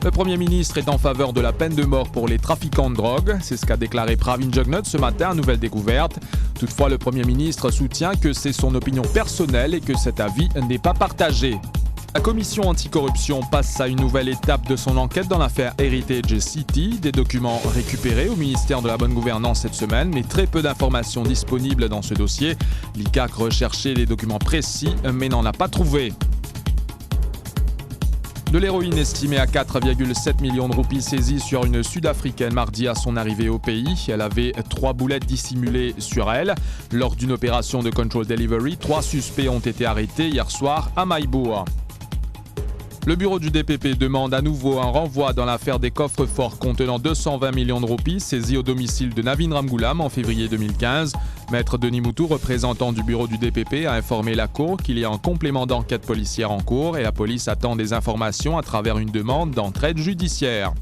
Le Premier ministre est en faveur de la peine de mort pour les trafiquants de drogue. C'est ce qu'a déclaré Pravin Jugnauth ce matin à Nouvelle Découverte. Toutefois, le Premier ministre soutient que c'est son opinion personnelle et que cet avis n'est pas partagé. La commission anticorruption passe à une nouvelle étape de son enquête dans l'affaire Heritage City. Des documents récupérés au ministère de la Bonne Gouvernance cette semaine, mais très peu d'informations disponibles dans ce dossier. L'ICAC recherchait des documents précis, mais n'en a pas trouvé. De l'héroïne estimée à 4,7 millions de roupies saisie sur une Sud-Africaine mardi à son arrivée au pays. Elle avait 3 boulettes dissimulées sur elle. Lors d'une opération de control delivery, 3 suspects ont été arrêtés hier soir à Maïbourg. Le bureau du DPP demande à nouveau un renvoi dans l'affaire des coffres-forts contenant 220 millions de roupies saisis au domicile de Navin Ramgoolam en février 2015. Maître Denis Moutou, représentant du bureau du DPP, a informé la Cour qu'il y a un complément d'enquête policière en cours et la police attend des informations à travers une demande d'entraide judiciaire.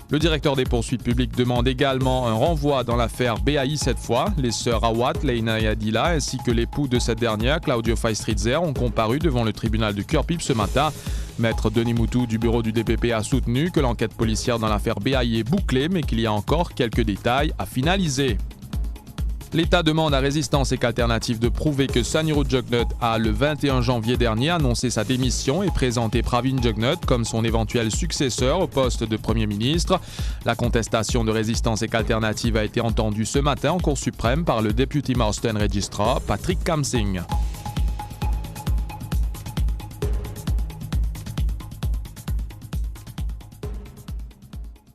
Le directeur des poursuites publiques demande également un renvoi dans l'affaire BAI cette fois. Les sœurs Awad, Leina et Adila, ainsi que l'époux de cette dernière, Claudio Feistritzer, ont comparu devant le tribunal de Kurpip ce matin. Maître Denis Moutou du bureau du DPP a soutenu que l'enquête policière dans l'affaire BAI est bouclée, mais qu'il y a encore quelques détails à finaliser. L'État demande à Résistance et Alternative de prouver que Saniro Jugnauth a, le 21 janvier dernier, annoncé sa démission et présenté Pravin Jugnauth comme son éventuel successeur au poste de Premier ministre. La contestation de Résistance et Alternative a été entendue ce matin en Cour suprême par le Deputy Marston Registrar, Patrick Kamsing.